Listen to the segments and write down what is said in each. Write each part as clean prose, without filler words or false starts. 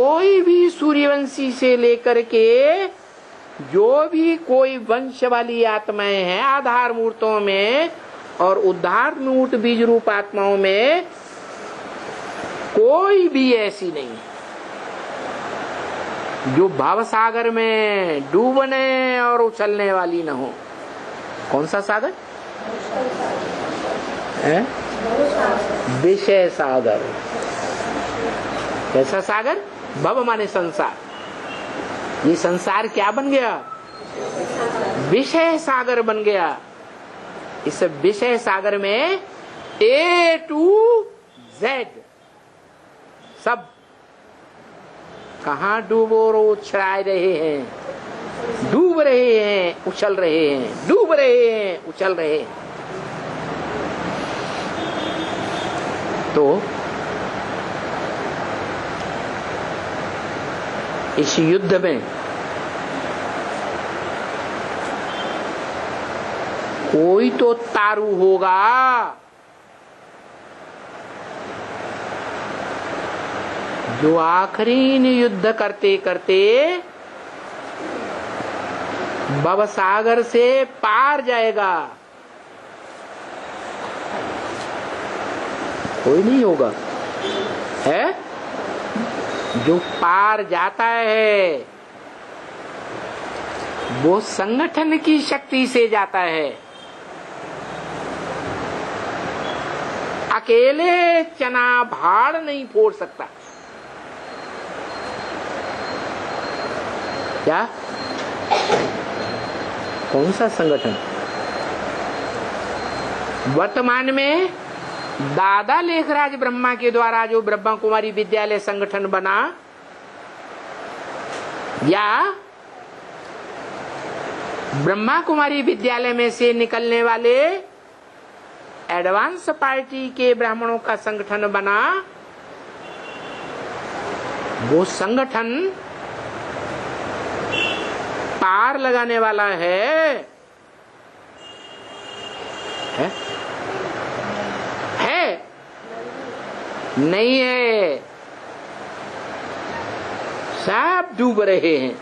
कोई भी सूर्यवंशी से लेकर के जो भी कोई वंश वाली आत्माएं हैं आधार मूर्तों में और उद्धार मूर्त बीज रूप आत्माओं में कोई भी ऐसी नहीं जो भावसागर में डूबने और उछलने वाली न हो। कौन सा सागर है? विषय सागर। कैसा सागर? भव माने संसार। ये संसार क्या बन गया? विषय सागर बन गया। इस विषय सागर में A to Z सब कहाँ डूबो और उछल रहे हैं, डूब रहे हैं, उछल रहे हैं, डूब रहे हैं, उछल रहे हैं। तो इस युद्ध में कोई तो तारू होगा जो आखिरी युद्ध करते करते भवसागर से पार जाएगा। कोई नहीं होगा है जो पार जाता है, वो संगठन की शक्ति से जाता है। अकेले चना भाड़ नहीं फोड़ सकता। क्या? कौन सा संगठन? वर्तमान में दादा लेखराज ब्रह्मा के द्वारा जो ब्रह्मा कुमारी विद्यालय संगठन बना, या ब्रह्मा कुमारी विद्यालय में से निकलने वाले एडवांस पार्टी के ब्राह्मणों का संगठन बना, वो संगठन पार लगाने वाला है नहीं है। सब डूब रहे हैं।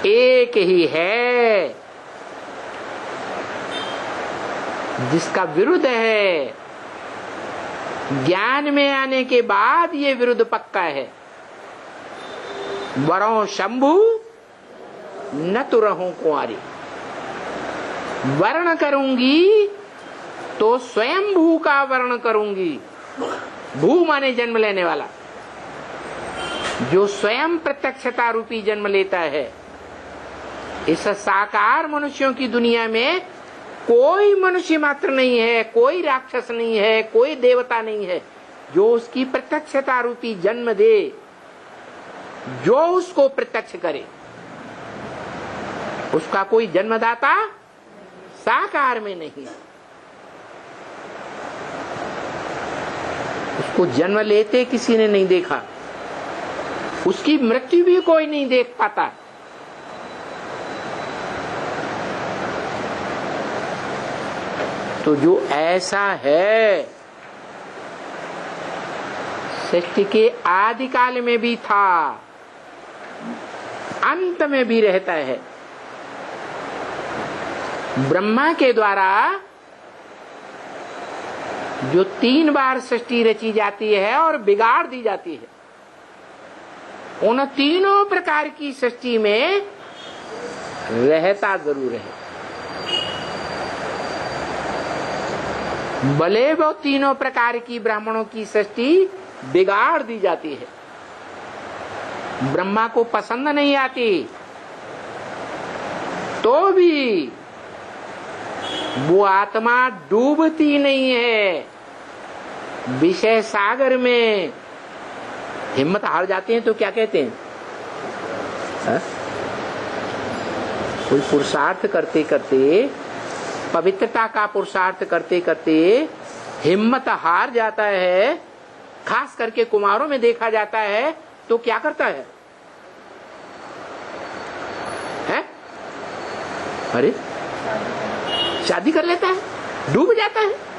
एक ही है जिसका विरुद्ध है। ज्ञान में आने के बाद ये विरुद्ध पक्का है। वरों शंभु न तो रहूं कुंवारी। वर्ण करूंगी तो स्वयं भू का वर्ण करूंगी। भू माने जन्म लेने वाला, जो स्वयं प्रत्यक्षता रूपी जन्म लेता है। इस साकार मनुष्यों की दुनिया में कोई मनुष्य मात्र नहीं है, कोई राक्षस नहीं है, कोई देवता नहीं है जो उसकी प्रत्यक्षता रूपी जन्म दे, जो उसको प्रत्यक्ष करे। उसका कोई जन्मदाता साकार में नहीं। उसको जन्म लेते किसी ने नहीं देखा, उसकी मृत्यु भी कोई नहीं देख पाता। तो जो ऐसा है सृष्टि के आदि काल में भी था, अंत में भी रहता है। ब्रह्मा के द्वारा जो 3 बार सृष्टि रची जाती है और बिगाड़ दी जाती है, उन तीनों प्रकार की सृष्टि में रहता जरूर है। भले वो तीनों प्रकार की ब्राह्मणों की सृष्टि बिगाड़ दी जाती है, ब्रह्मा को पसंद नहीं आती, तो भी वो आत्मा डूबती नहीं है। विषय सागर में हिम्मत हार जाते हैं तो क्या कहते हैं? कोई पुरुषार्थ करते करते, पवित्रता का पुरुषार्थ करते करते हिम्मत हार जाता है, खास करके कुमारों में देखा जाता है, तो क्या करता है? अरे शादी कर लेता है, डूब जाता है।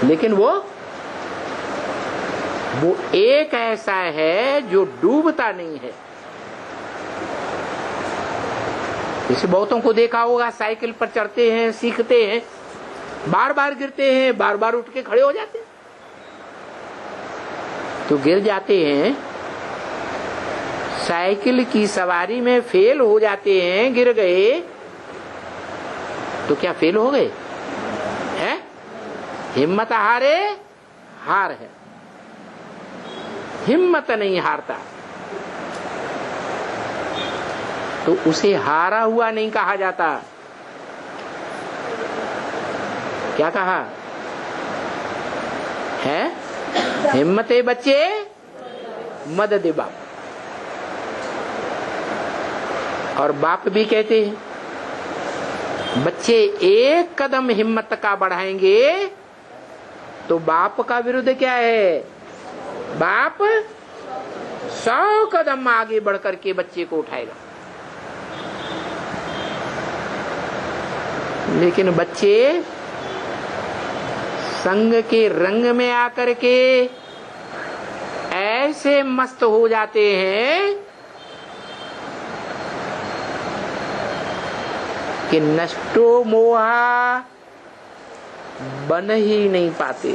लेकिन वो वो एक ऐसा है जो डूबता नहीं है। जैसे बहुतों को देखा होगा, साइकिल पर चढ़ते हैं, सीखते हैं, बार बार गिरते हैं, बार बार उठ के खड़े हो जाते हैं। तो गिर जाते हैं, साइकिल की सवारी में फेल हो जाते हैं, गिर गए तो क्या फेल हो गए हैं? हिम्मत हारे हार है, हिम्मत नहीं हारता। तो उसे हारा हुआ नहीं कहा जाता। क्या कहा है? हिम्मते बच्चे मदद बाप। और बाप भी कहते हैं, बच्चे एक कदम हिम्मत का बढ़ाएंगे तो बाप का विरुद्ध क्या है? बाप 100 कदम आगे बढ़ करके बच्चे को उठाएगा। लेकिन बच्चे संग के रंग में आकर के ऐसे मस्त हो जाते हैं कि नष्टो मोहा बन ही नहीं पाते।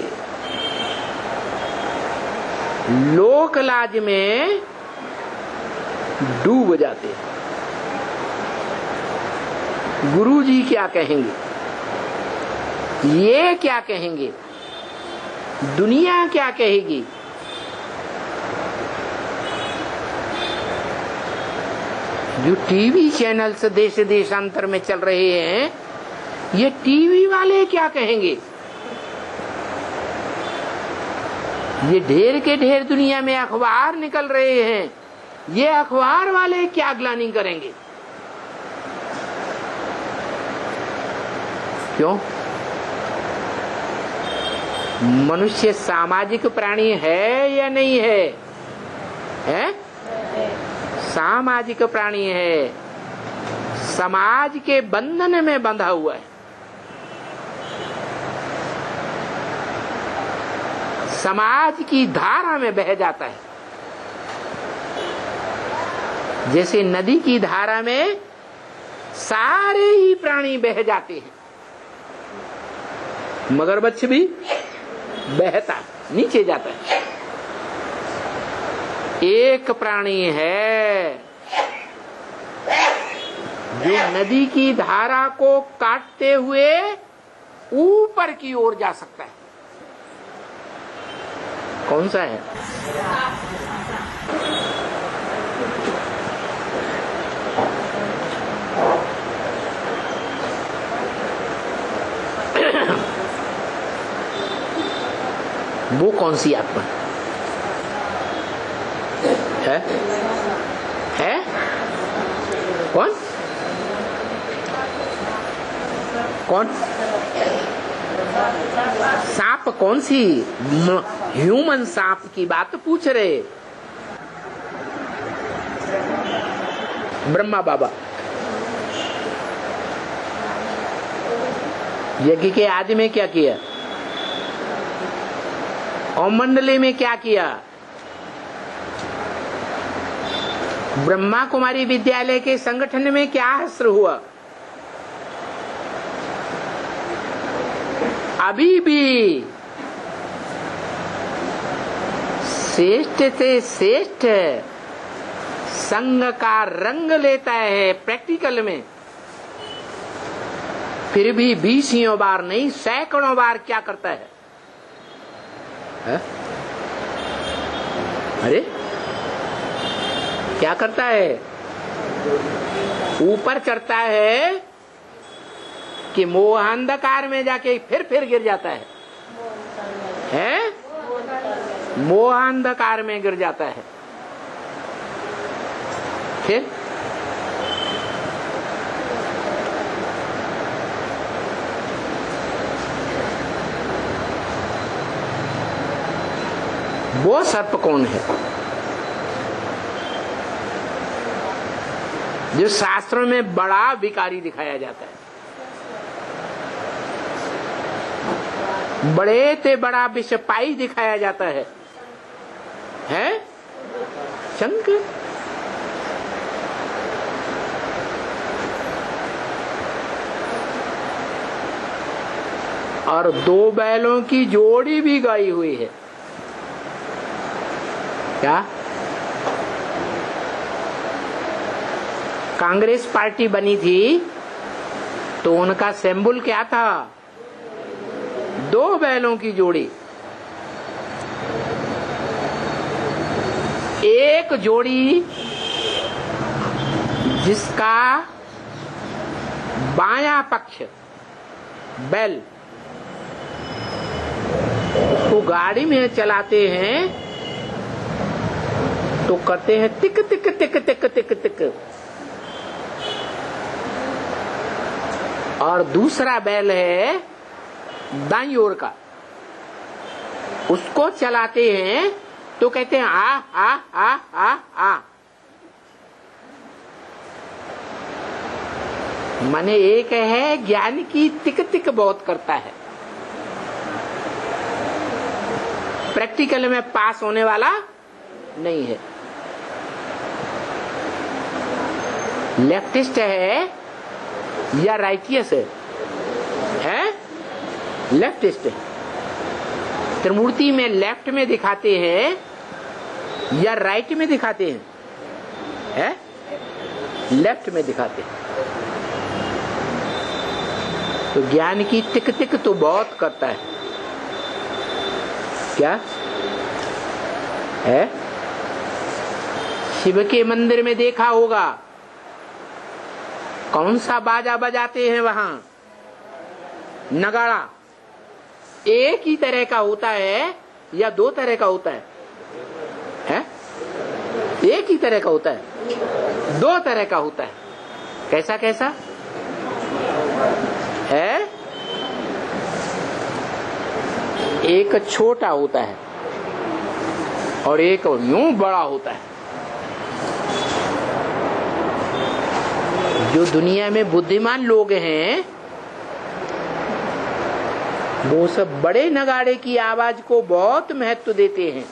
लोक लाज में डूब जाते हैं। गुरु जी क्या कहेंगे, ये क्या कहेंगे, दुनिया क्या कहेगी। जो टीवी चैनल्स देश देशांतर में चल रहे हैं, ये टीवी वाले क्या कहेंगे। ये ढेर के ढेर दुनिया में अखबार निकल रहे हैं, ये अखबार वाले क्या ग्लानि करेंगे। क्यों? मनुष्य सामाजिक प्राणी है या नहीं है? है? सामाजिक प्राणी है, समाज के बंधन में बंधा हुआ है। समाज की धारा में बह जाता है। जैसे नदी की धारा में सारे ही प्राणी बह जाते हैं, मगरमच्छ भी बहता नीचे जाता है। एक प्राणी है जो नदी की धारा को काटते हुए ऊपर की ओर जा सकता है। कौन सा है? वो कौन सी आत्मा है? है? कौन? कौन? सांप कौन सी? ह्यूमन सांप की बात पूछ रहे ब्रह्मा बाबा। यज्ञ के आदि में क्या किया? और मंडली में क्या किया? ब्रह्मा कुमारी विद्यालय के संगठन में क्या हस्त्र हुआ? अभी भी श्रेष्ठ से श्रेष्ठ संग का रंग लेता है प्रैक्टिकल में, फिर भी 20 बार नहीं, सैकड़ों बार क्या करता है? अरे क्या करता है? ऊपर चढ़ता है कि मोहांधकार में जाके फिर गिर जाता है। हैं? मोहांधकार में गिर जाता है। फिर वो सर्प कौन है जो शास्त्रों में बड़ा विकारी दिखाया जाता है? बड़े ते बड़ा विषपाई दिखाया जाता है। है शंख। और 2 बैलों की जोड़ी भी गाई हुई है। क्या कांग्रेस पार्टी बनी थी तो उनका सिंबल क्या था? 2 बैलों की जोड़ी। एक जोड़ी जिसका बायां पक्ष बैल उसको गाड़ी में चलाते हैं तो करते हैं टिक टिक टिक टिक टिक टिक, और दूसरा बैल है दाईं ओर का, उसको चलाते हैं तो कहते हैं आ आ आ आ आ। माने एक है ज्ञान की टिक टिक बहुत करता है, प्रैक्टिकल में पास होने वाला नहीं है। लेफ्टिस्ट है या राइटियस है? लेफ्टिस्ट है। त्रिमूर्ति में लेफ्ट में दिखाते हैं या राइट में दिखाते हैं? लेफ्ट में दिखाते हैं। तो ज्ञान की टिक टिक तो बहुत करता है। क्या है? शिव के मंदिर में देखा होगा कौन सा बाजा बजाते हैं वहां? नगाड़ा। एक ही तरह का होता है या 2 तरह का होता है? एक ही तरह का होता है, 2 तरह का होता है। कैसा कैसा है? एक छोटा होता है और एक यूं बड़ा होता है। जो दुनिया में बुद्धिमान लोग हैं वो सब बड़े नगाड़े की आवाज को बहुत महत्व देते हैं।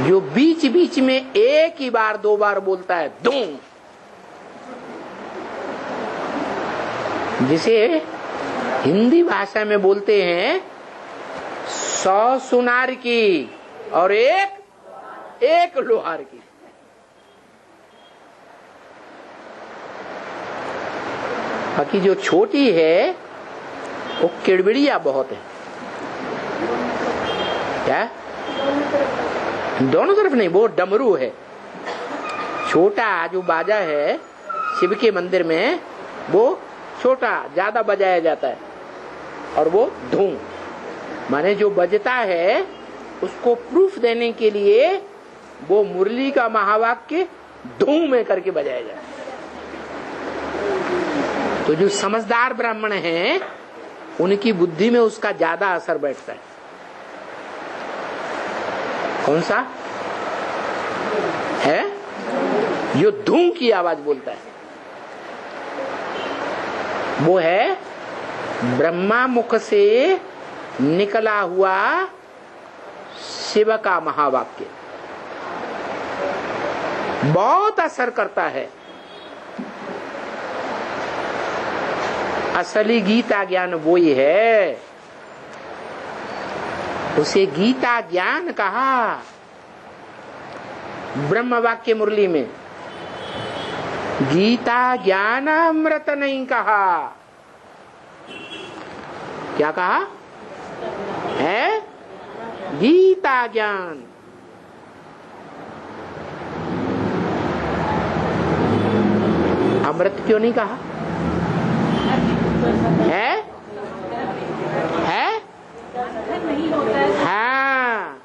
जो बीच बीच में एक ही बार 2 बार बोलता है दूं, जिसे हिंदी भाषा में बोलते हैं 100 सुनार की और एक लोहार की। बाकी जो छोटी है वो किड़बिड़िया बहुत है। क्या? दोनों तरफ नहीं, वो डमरू है। छोटा जो बाजा है शिव के मंदिर में वो छोटा ज्यादा बजाया जाता है, और वो धूम माने जो बजता है उसको प्रूफ देने के लिए वो मुरली का महावाक्य धूम में करके बजाया जाता है। तो जो समझदार ब्राह्मण हैं उनकी बुद्धि में उसका ज्यादा असर बैठता है। कौन सा है? जो धूम की आवाज बोलता है वो है ब्रह्मा मुख से निकला हुआ शिव का महावाक्य। बहुत असर करता है। असली गीता ज्ञान वो ही है, उसे गीता ज्ञान कहा। ब्रह्म वाक्य मुरली में गीता ज्ञान अमृत नहीं कहा। क्या कहा है? गीता ज्ञान। अमृत क्यों नहीं कहा? है? हाँ,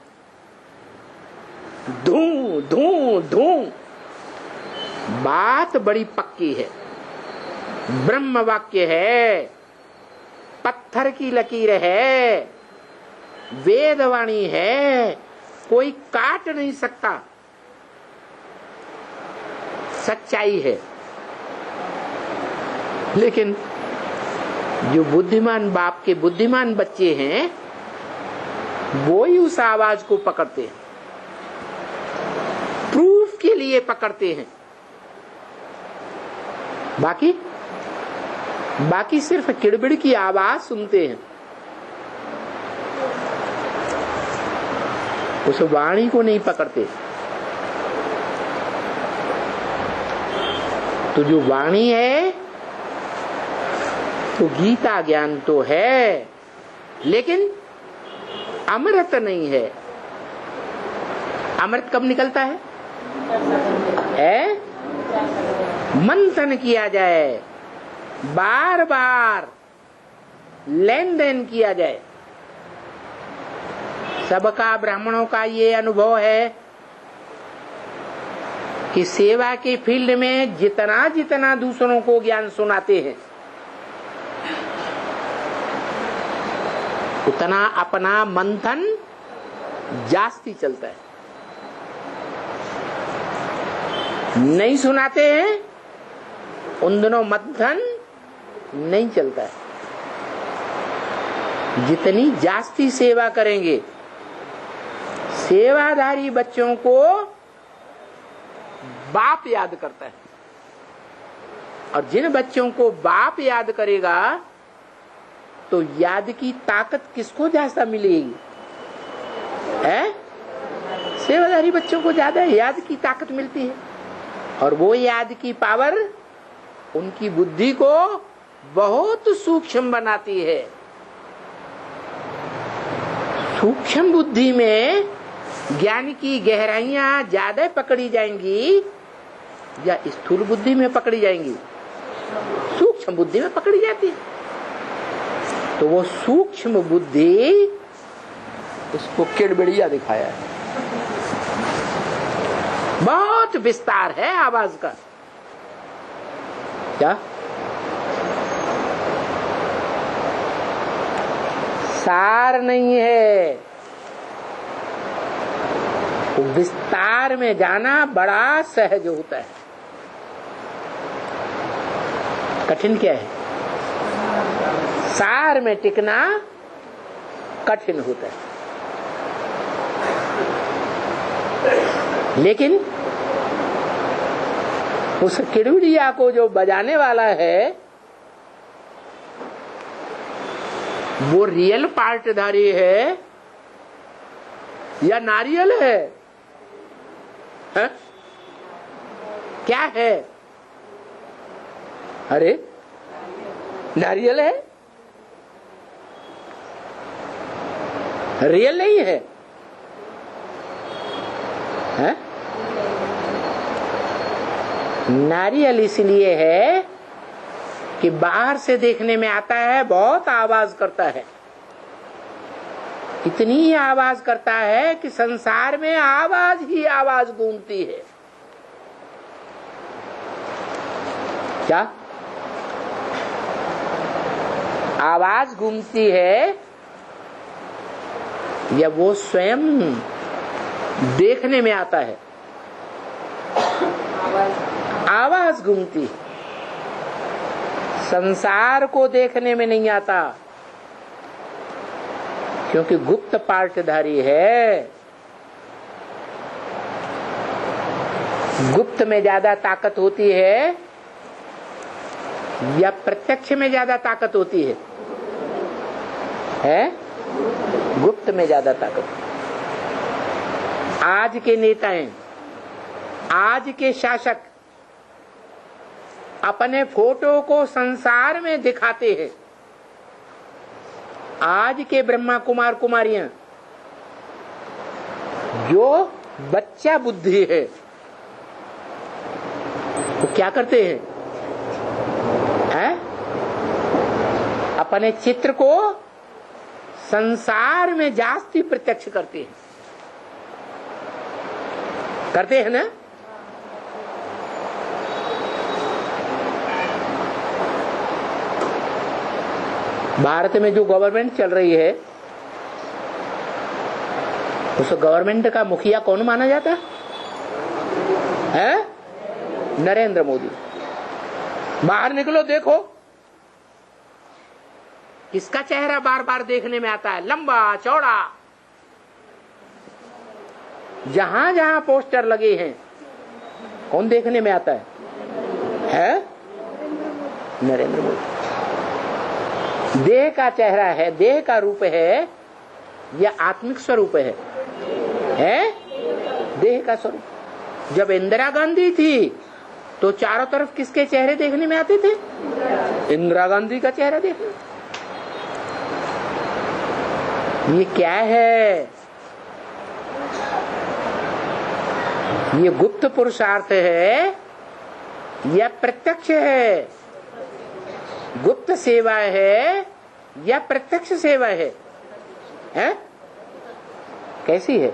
धूं धूं धूं। बात बड़ी पक्की है। ब्रह्म वाक्य है, पत्थर की लकीर है, वेदवाणी है, कोई काट नहीं सकता। सच्चाई है। लेकिन जो बुद्धिमान बाप के बुद्धिमान बच्चे हैं वो ही उस आवाज को पकड़ते हैं, प्रूफ के लिए पकड़ते हैं। बाकी सिर्फ किड़बिड़ की आवाज सुनते हैं, उस वाणी को नहीं पकड़ते। तो जो वाणी है तो गीता ज्ञान तो है, लेकिन अमृत नहीं है। अमृत कब निकलता है? मंथन किया जाए, बार बार लेन देन किया जाए। सबका ब्राह्मणों का ये अनुभव है कि सेवा के फील्ड में जितना जितना दूसरों को ज्ञान सुनाते हैं, उतना अपना मंथन जास्ती चलता है। नहीं सुनाते हैं, उन दिनों मंथन नहीं चलता है। जितनी जास्ती सेवा करेंगे, सेवाधारी बच्चों को बाप याद करता है, और जिन बच्चों को बाप याद करेगा तो याद की ताकत किसको ज्यादा मिलेगी? सेवाधारी बच्चों को ज्यादा याद की ताकत मिलती है, और वो याद की पावर उनकी बुद्धि को बहुत सूक्ष्म बनाती है। सूक्ष्म बुद्धि में ज्ञान की गहराइयां ज्यादा पकड़ी जाएंगी या स्थूल बुद्धि में पकड़ी जाएंगी? सूक्ष्म बुद्धि में पकड़ी जाती है। तो वो सूक्ष्म बुद्धि, उसको किड़बिड़िया दिखाया है। बहुत विस्तार है आवाज का। क्या सार नहीं है, विस्तार में जाना बड़ा सहज होता है। कठिन क्या है? सार में टिकना कठिन होता है। लेकिन उस किड़बिड़िया को जो बजाने वाला है, वो रियल पार्टधारी है या नारियल है? क्या है? अरे नारियल है, रियल नहीं है, है? नारियल इसलिए है कि बाहर से देखने में आता है, बहुत आवाज करता है, इतनी आवाज करता है कि संसार में आवाज ही आवाज गूंजती है। क्या आवाज गूंजती है या वो स्वयं देखने में आता है? आवाज गूंजती है, संसार को देखने में नहीं आता, क्योंकि गुप्त पार्टधारी है। गुप्त में ज्यादा ताकत होती है या प्रत्यक्ष में ज्यादा ताकत होती है? गुप्त में ज्यादा ताकत। आज के नेताएं, आज के शासक अपने फोटो को संसार में दिखाते हैं। आज के ब्रह्मा कुमार कुमारियां जो बच्चा बुद्धि है, वो क्या करते हैं? अपने चित्र को संसार में जास्ती प्रत्यक्ष करते हैं। करते हैं ना? भारत में जो गवर्नमेंट चल रही है, उस गवर्नमेंट का मुखिया कौन माना जाता है? नरेंद्र मोदी। बाहर निकलो, देखो किसका चेहरा बार बार देखने में आता है? लंबा चौड़ा, जहां जहां पोस्टर लगे हैं कौन देखने में आता है? नरेंद्र मोदी। देह का चेहरा है, देह का रूप है या आत्मिक स्वरूप है? देह का स्वरूप। जब इंदिरा गांधी थी तो चारों तरफ किसके चेहरे देखने में आते थे? इंदिरा गांधी का चेहरा देखने। ये क्या है? ये गुप्त पुरुषार्थ है या प्रत्यक्ष है? गुप्त सेवा है या प्रत्यक्ष सेवा है? कैसी है?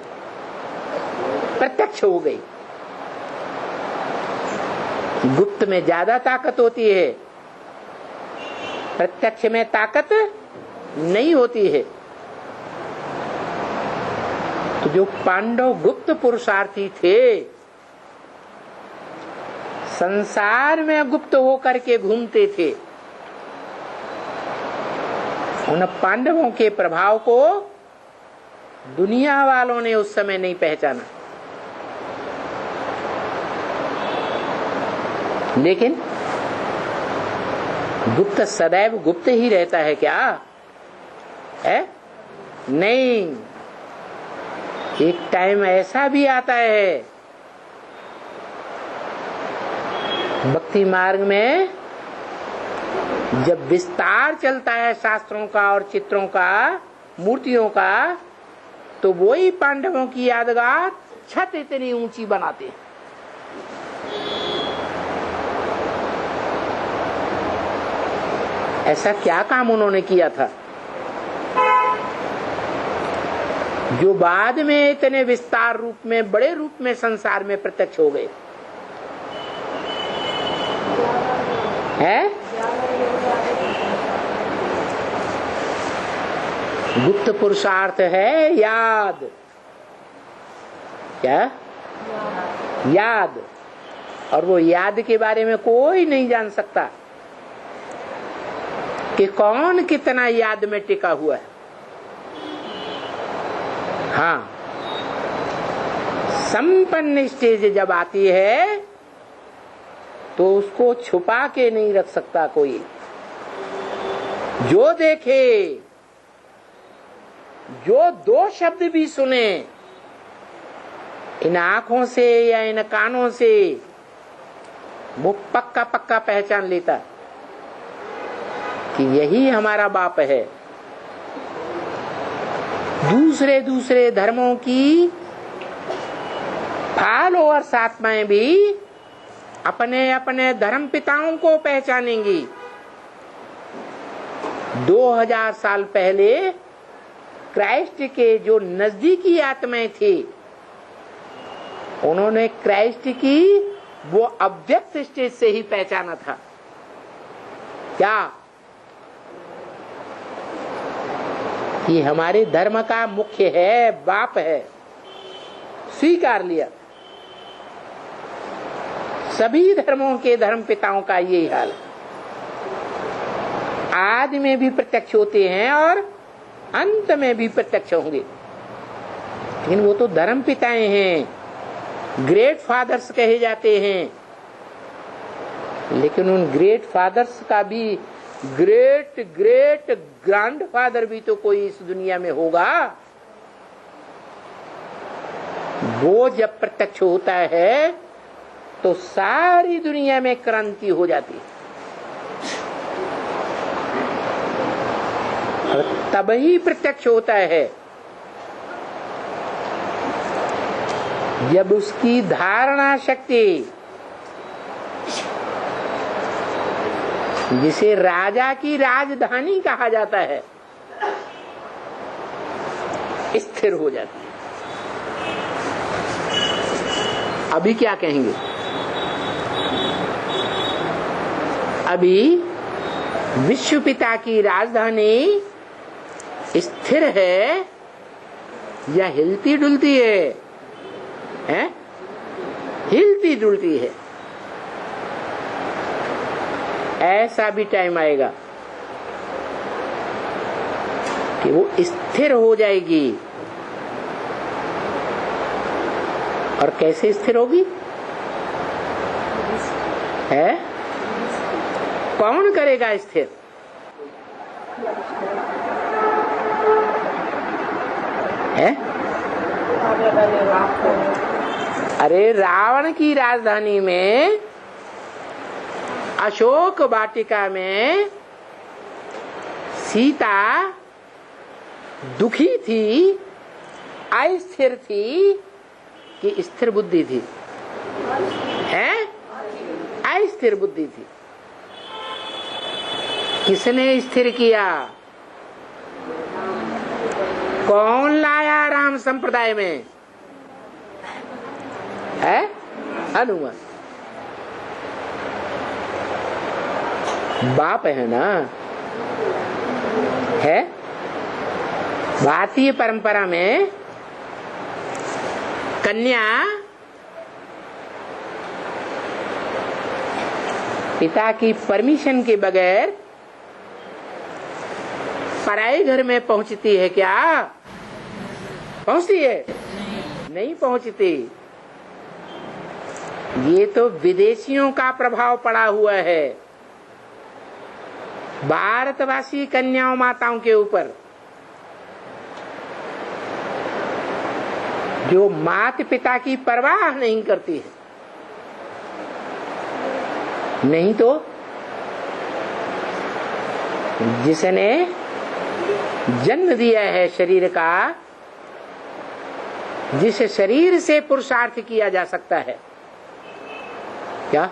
प्रत्यक्ष हो गई। गुप्त में ज्यादा ताकत होती है, प्रत्यक्ष में ताकत नहीं होती है। तो जो पांडव गुप्त पुरुषार्थी थे, संसार में गुप्त होकर के घूमते थे, उन पांडवों के प्रभाव को दुनिया वालों ने उस समय नहीं पहचाना। लेकिन गुप्त सदैव गुप्त ही रहता है क्या? नहीं, एक टाइम ऐसा भी आता है भक्ति मार्ग में, जब विस्तार चलता है शास्त्रों का और चित्रों का, मूर्तियों का, तो वही पांडवों की यादगार छत इतनी ऊंची बनाते हैं। ऐसा क्या काम उन्होंने किया था जो बाद में इतने विस्तार रूप में, बड़े रूप में संसार में प्रत्यक्ष हो गए? गुप्त पुरुषार्थ है याद। क्या? याद। और वो याद के बारे में कोई नहीं जान सकता कि कौन कितना याद में टिका हुआ है। हाँ, संपन्न स्टेज जब आती है तो उसको छुपा के नहीं रख सकता कोई। जो देखे, जो दो शब्द भी सुने इन आंखों से या इन कानों से, वो पक्का पक्का पहचान लेता कि यही हमारा बाप है। दूसरे दूसरे धर्मों की फॉलोअर्स आत्माएं भी अपने अपने धर्म पिताओं को पहचानेंगी। 2000 साल पहले क्राइस्ट के जो नजदीकी आत्माएं थी, उन्होंने क्राइस्ट की वो अव्यक्त स्टेज से ही पहचाना था। क्या? कि हमारे धर्म का मुख्य है, बाप है, स्वीकार लिया। सभी धर्मों के धर्म पिताओं का यही हाल है। आदि में भी प्रत्यक्ष होते हैं और अंत में भी प्रत्यक्ष होंगे, लेकिन वो तो धर्म पिताएं हैं, ग्रेट फादर्स कहे जाते हैं। लेकिन उन ग्रेट फादर्स का भी ग्रेट ग्रेट ग्रैंडफादर भी तो कोई इस दुनिया में होगा। वो जब प्रत्यक्ष होता है तो सारी दुनिया में क्रांति हो जाती है। और तब ही प्रत्यक्ष होता है जब उसकी धारणा शक्ति, जिसे राजा की राजधानी कहा जाता है, स्थिर हो जाती है। अभी क्या कहेंगे? अभी विश्व पिता की राजधानी स्थिर है या हिलती डुलती है? हिलती डुलती है। ऐसा भी टाइम आएगा कि वो स्थिर हो जाएगी। और कैसे स्थिर होगी? है? कौन करेगा स्थिर? है? अरे रावण की राजधानी में, अशोक वाटिका में सीता दुखी थी, अस्थिर थी कि स्थिर बुद्धि थी? है? अस्थिर बुद्धि थी। किसने स्थिर किया? कौन लाया राम संप्रदाय में? है? हनुमान। बाप है ना? है? भारतीय परंपरा में कन्या पिता की परमिशन के बगैर पराये घर में पहुंचती है क्या? पहुंचती है? नहीं पहुंचती। ये तो विदेशियों का प्रभाव पड़ा हुआ है भारतवासी कन्याओं माताओं के ऊपर, जो माता पिता की परवाह नहीं करती है। नहीं तो जिसने जन्म दिया है शरीर का, जिस शरीर से पुरुषार्थ किया जा सकता है, क्या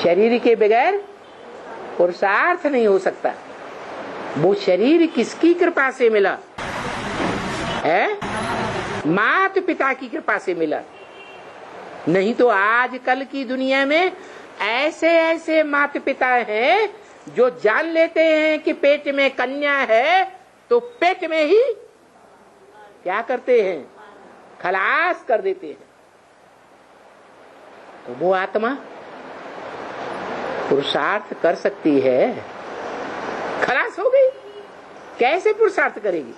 शरीर के बगैर पुरुषार्थ नहीं हो सकता? वो शरीर किसकी कृपा से मिला है? माता पिता की कृपा से मिला। नहीं तो आजकल की दुनिया में ऐसे ऐसे माता पिता हैं जो जान लेते हैं कि पेट में कन्या है तो पेट में ही क्या करते हैं? खलास कर देते हैं। तो वो आत्मा पुरुषार्थ कर सकती है, खलास हो गई, कैसे पुरुषार्थ करेगी?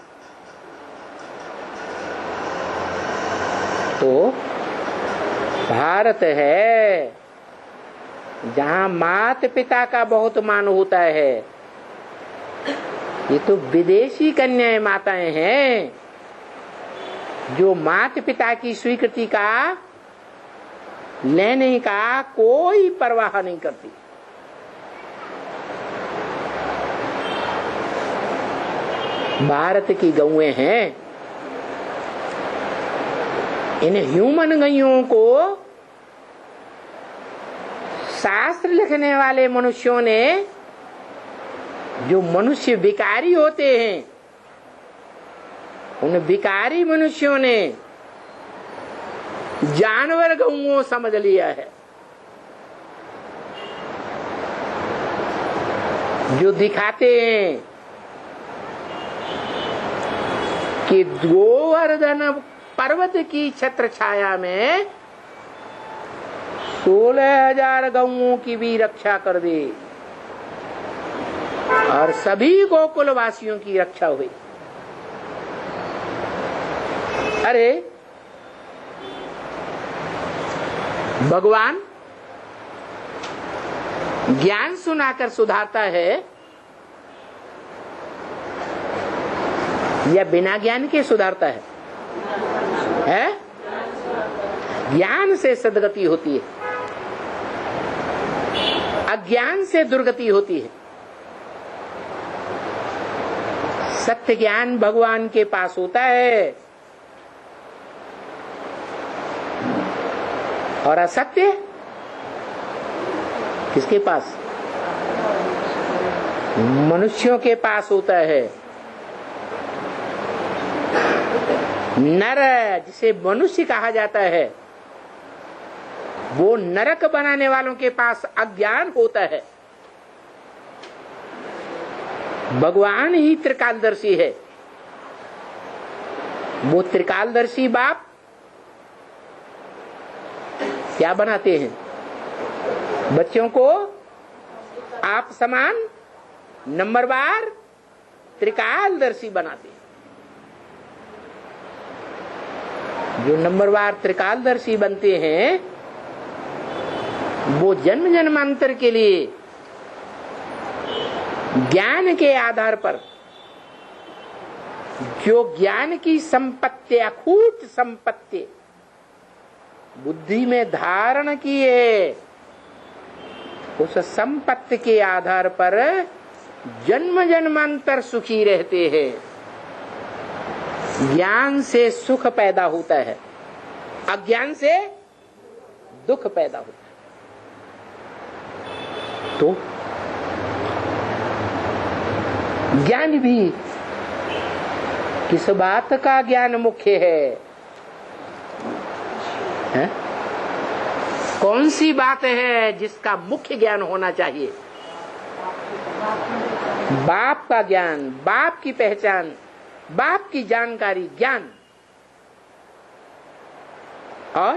तो भारत है जहां माता पिता का बहुत मान होता है। ये तो विदेशी कन्याएं माताएं हैं जो माता पिता की स्वीकृति का लेने का कोई परवाह नहीं करती। भारत की गौएं हैं। इन ह्यूमन गैयों को शास्त्र लिखने वाले मनुष्यों ने, जो मनुष्य विकारी होते हैं, उन विकारी मनुष्यों ने जानवर गौओं समझ लिया है। जो दिखाते हैं कि गोवर्धन पर्वत की छत्र छाया में 16,000 गौओं की भी रक्षा कर दे और सभी गोकुलवासियों की रक्षा हुई। अरे भगवान ज्ञान सुनाकर सुधारता है या बिना ज्ञान के सुधारता है? ज्ञान से सद्गति होती है, अज्ञान से दुर्गति होती है। सत्य ज्ञान भगवान के पास होता है और असत्य किसके पास? मनुष्यों के पास होता है। नर, जिसे मनुष्य कहा जाता है, वो नरक बनाने वालों के पास अज्ञान होता है। भगवान ही त्रिकालदर्शी है। वो त्रिकालदर्शी बाप क्या बनाते हैं? बच्चों को आप समान नंबरवार त्रिकालदर्शी बनाते हैं। जो नंबरवार त्रिकालदर्शी बनते हैं वो जन्म जन्मांतर के लिए ज्ञान के आधार पर जो ज्ञान की संपत्ति, अखूट संपत्ति बुद्धि में धारण की है, उस संपत्ति के आधार पर जन्म जन्मांतर सुखी रहते हैं। ज्ञान से सुख पैदा होता है, अज्ञान से दुख पैदा होता है। तो ज्ञान भी किस बात का ज्ञान मुख्य है? कौन सी बात है जिसका मुख्य ज्ञान होना चाहिए? बाप का ज्ञान, बाप की पहचान, बाप की जानकारी, ज्ञान। और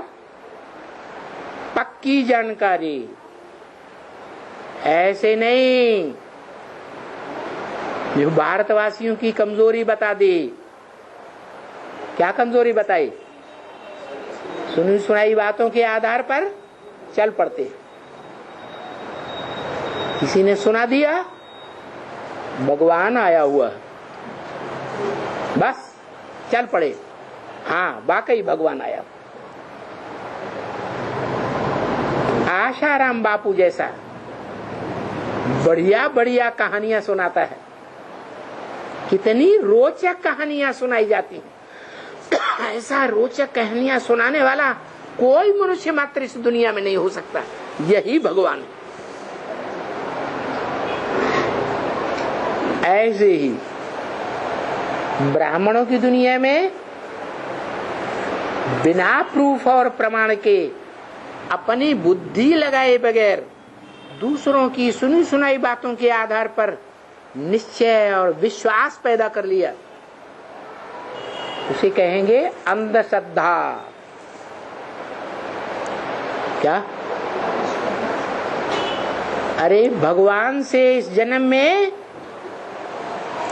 पक्की जानकारी, ऐसे नहीं जो भारतवासियों की कमजोरी बता दी। क्या कमजोरी बताई? सुनी सुनाई बातों के आधार पर चल पड़ते। किसी ने सुना दिया भगवान आया हुआ, बस चल पड़े। हाँ, वाकई भगवान आया। आशाराम बापू जैसा बढ़िया बढ़िया कहानियां सुनाता है। कितनी रोचक कहानियां सुनाई जाती हैं। ऐसा रोचक कहानियां सुनाने वाला कोई मनुष्य मात्र इस दुनिया में नहीं हो सकता, यही भगवान। ऐसे ही ब्राह्मणों की दुनिया में बिना प्रूफ और प्रमाण के अपनी बुद्धि लगाए बगैर दूसरों की सुनी सुनाई बातों के आधार पर निश्चय और विश्वास पैदा कर लिया, उसे कहेंगे अंधश्रद्धा। क्या? अरे भगवान से इस जन्म में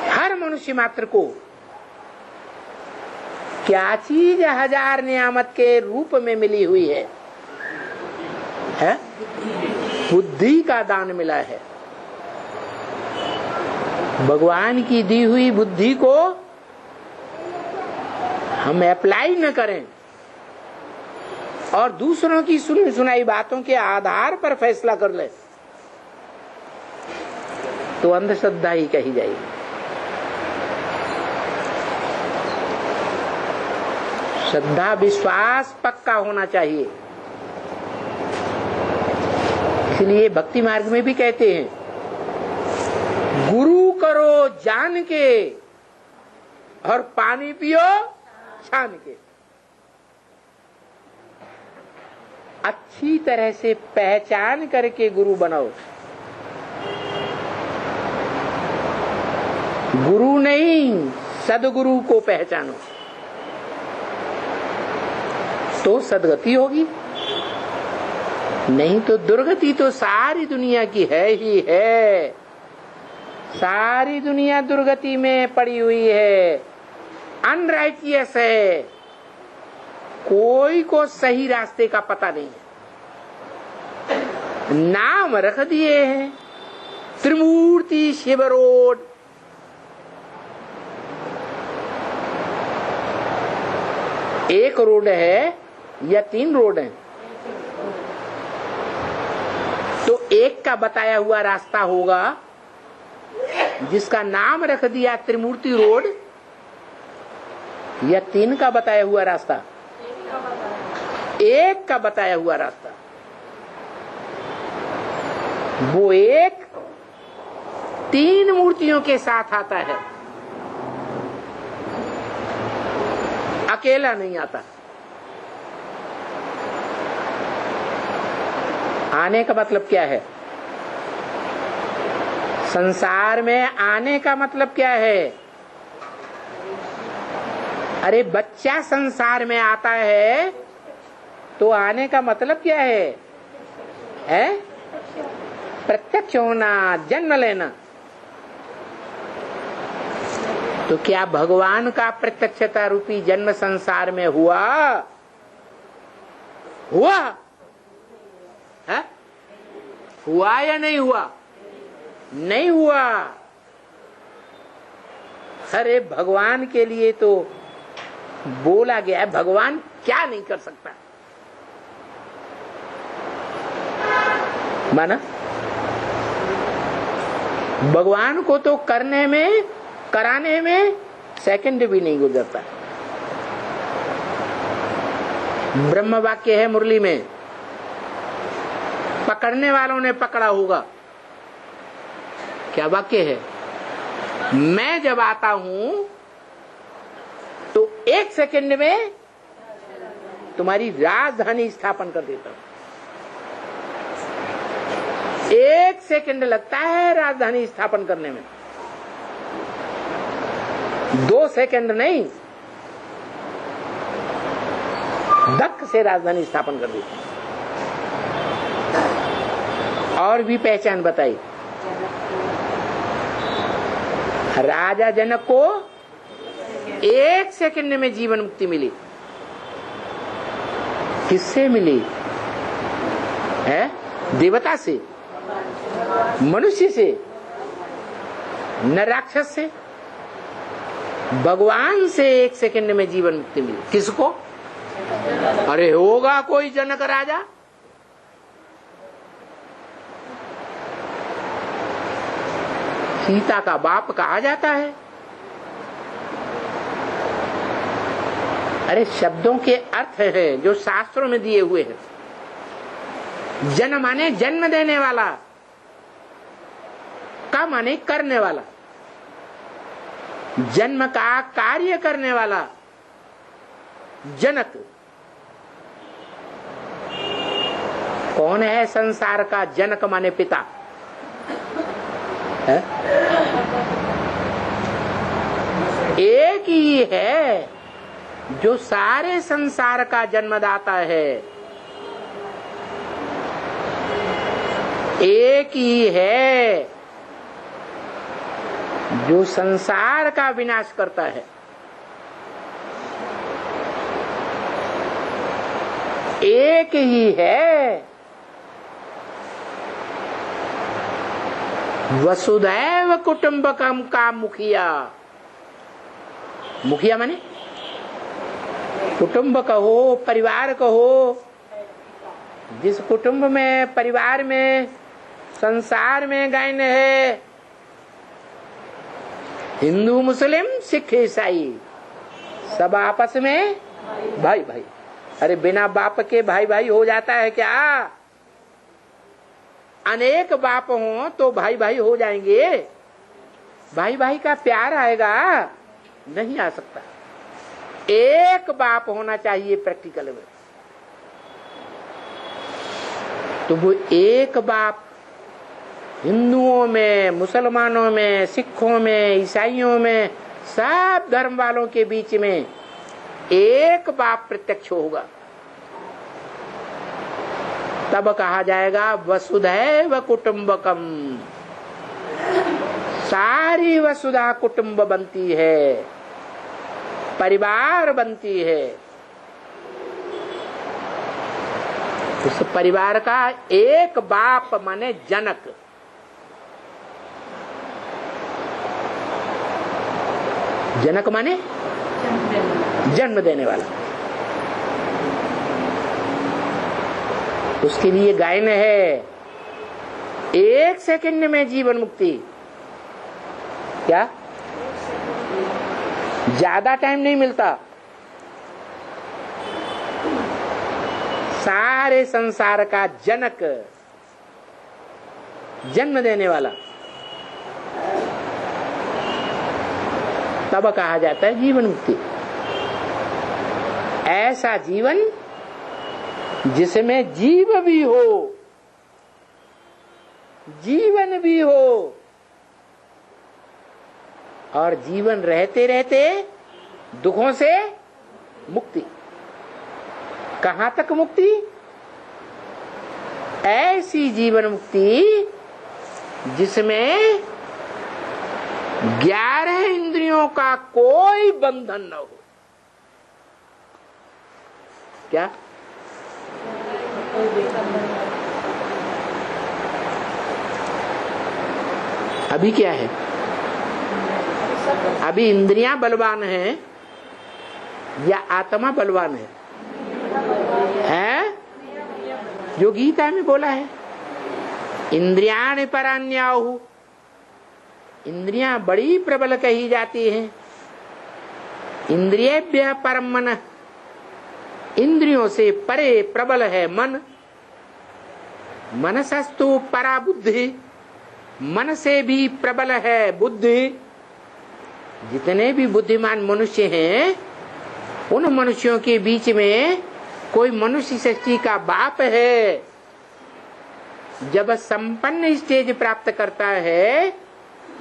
हर मनुष्य मात्र को क्या चीज हजार नियामत के रूप में मिली हुई है? बुद्धि का दान मिला है। भगवान की दी हुई बुद्धि को हम अप्लाई न करें और दूसरों की सुनी सुनाई बातों के आधार पर फैसला कर ले तो अंधश्रद्धा ही कही जाएगी। श्रद्धा विश्वास पक्का होना चाहिए। इसलिए भक्ति मार्ग में भी कहते हैं गुरु करो जान के और पानी पियो छान के। अच्छी तरह से पहचान करके गुरु बनाओ। गुरु नहीं, सदगुरु को पहचानो तो सदगति होगी, नहीं तो दुर्गति तो सारी दुनिया की है ही है। सारी दुनिया दुर्गति में पड़ी हुई है, अनराइटियस है। कोई को सही रास्ते का पता नहीं है। नाम रख दिए हैं त्रिमूर्ति शिव रोड। एक रोड है या 3 रोड है? तो एक का बताया हुआ रास्ता होगा जिसका नाम रख दिया त्रिमूर्ति रोड, या 3 का बताया हुआ रास्ता? एक का बताया हुआ रास्ता। वो एक 3 मूर्तियों के साथ आता है, अकेला नहीं आता। आने का मतलब क्या है? संसार में आने का मतलब क्या है? अरे बच्चा संसार में आता है तो आने का मतलब क्या है? प्रत्यक्ष होना, जन्म लेना। तो क्या भगवान का प्रत्यक्षता रूपी जन्म संसार में हुआ है? हुआ या नहीं हुआ? नहीं हुआ। अरे भगवान के लिए तो बोला गया है, भगवान क्या नहीं कर सकता। माना भगवान को तो करने में कराने में सेकंड भी नहीं गुजरता। ब्रह्म वाक्य है मुरली में, पकड़ने वालों ने पकड़ा होगा। क्या वाक्य है? मैं जब आता हूं तो 1 सेकंड में तुम्हारी राजधानी स्थापन कर देता हूं। 1 सेकंड लगता है राजधानी स्थापन करने में, 2 सेकंड नहीं, धक से राजधानी स्थापन कर दी। और भी पहचान बताई। राजा जनक को 1 सेकंड में जीवन मुक्ति मिली। किससे मिली है? देवता से, मनुष्य से, न राक्षस से, भगवान से 1 सेकंड में जीवन मुक्ति मिली। किसको? अरे होगा कोई जनक राजा? सीता का बाप कहा जाता है। अरे शब्दों के अर्थ हैं जो शास्त्रों में दिए हुए हैं। जन माने जन्म देने वाला, का माने करने वाला, जन्म का कार्य करने वाला। जनक कौन है? संसार का जनक माने पिता है? एक ही है जो सारे संसार का जन्मदाता है। एक ही है जो संसार का विनाश करता है। एक ही है वसुधैव कुटुंबकम का मुखिया। मुखिया माने कुटुंब कहो, परिवार कहो। जिस कुटुंब में, परिवार में, संसार में गायन है, हिंदू, मुस्लिम, सिख, ईसाई, सब आपस में भाई भाई। अरे बिना बाप के भाई भाई हो जाता है क्या? अनेक बाप हो तो भाई भाई हो जाएंगे। भाई भाई का प्यार आएगा? नहीं आ सकता। एक बाप होना चाहिए प्रैक्टिकल में। तो वो एक बाप हिंदुओं में, मुसलमानों में, सिखों में, ईसाइयों में, सब धर्म वालों के बीच में एक बाप प्रत्यक्ष होगा। तब कहा जाएगा वसुधैव कुटुंबकम। सारी वसुधा कुटुंब बनती है, परिवार बनती है। उस परिवार का एक बाप माने जनक। जनक माने जन्म देने वाला। उसके लिए गायन है 1 सेकंड में जीवन मुक्ति। क्या ज्यादा टाइम नहीं मिलता। सारे संसार का जनक, जन्म देने वाला, तब कहा जाता है जीवन मुक्ति। ऐसा जीवन जिसमें जीव भी हो, जीवन भी हो, और जीवन रहते रहते दुखों से मुक्ति। कहां तक मुक्ति? ऐसी जीवन मुक्ति जिसमें 11 इंद्रियों इंद्रियों का कोई बंधन न हो। क्या? अभी क्या है? अभी इंद्रियां बलवान हैं या आत्मा बलवान है? हैं? जो गीता में बोला है, इंद्रियाणि परान्याहु, इंद्रियां बड़ी प्रबल कही जाती हैं। इंद्रियेभ्यः परम मनः, इंद्रियों से परे प्रबल है मन। मनसस्तु परा बुद्धि, मन से भी प्रबल है बुद्धि। जितने भी बुद्धिमान मनुष्य हैं, उन मनुष्यों के बीच में कोई मनुष्य सृष्टि का बाप है। जब संपन्न स्टेज प्राप्त करता है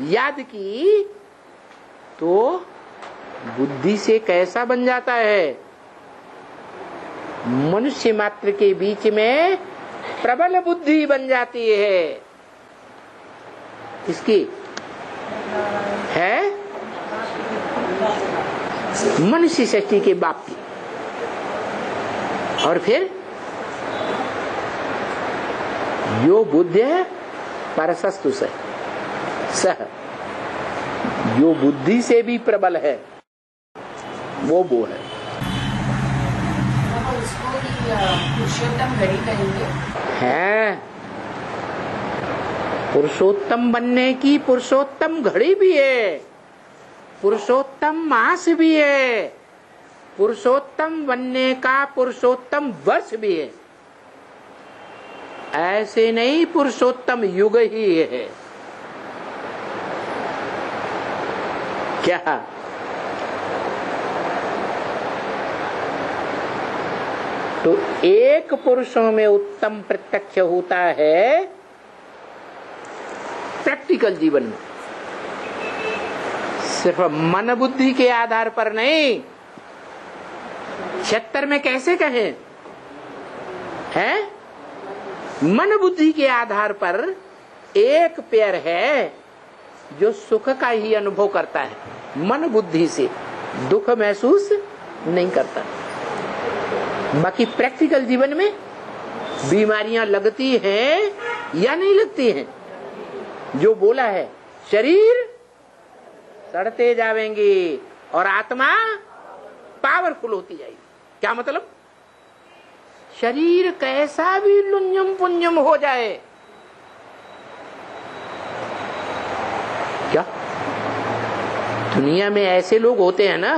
याद की, तो बुद्धि से कैसा बन जाता है? मनुष्य मात्र के बीच में प्रबल बुद्धि बन जाती है। इसकी है मनुष्य सृष्टि के बाप की। और फिर यो बुद्धि परसस्तु सह, जो बुद्धि से भी प्रबल है वो है। उसको ही पुरुषोत्तम घड़ी कहेंगे। है पुरुषोत्तम बनने की पुरुषोत्तम घड़ी भी है, पुरुषोत्तम मास भी है, पुरुषोत्तम बनने का पुरुषोत्तम वर्ष भी है। ऐसे नहीं पुरुषोत्तम युग ही है। क्या? तो एक पुरुषों में उत्तम प्रत्यक्ष होता है प्रैक्टिकल जीवन में, सिर्फ मन बुद्धि के आधार पर नहीं। 76 में कैसे कहें? है मन बुद्धि के आधार पर एक पेयर है जो सुख का ही अनुभव करता है, मन बुद्धि से दुख महसूस नहीं करता। बाकी प्रैक्टिकल जीवन में बीमारियां लगती हैं या नहीं लगती हैं? जो बोला है, शरीर सड़ते जाएंगे और आत्मा पावरफुल होती जाएगी। क्या मतलब? शरीर कैसा भी लुंजम पुंजम हो जाए, क्या दुनिया में ऐसे लोग होते हैं ना,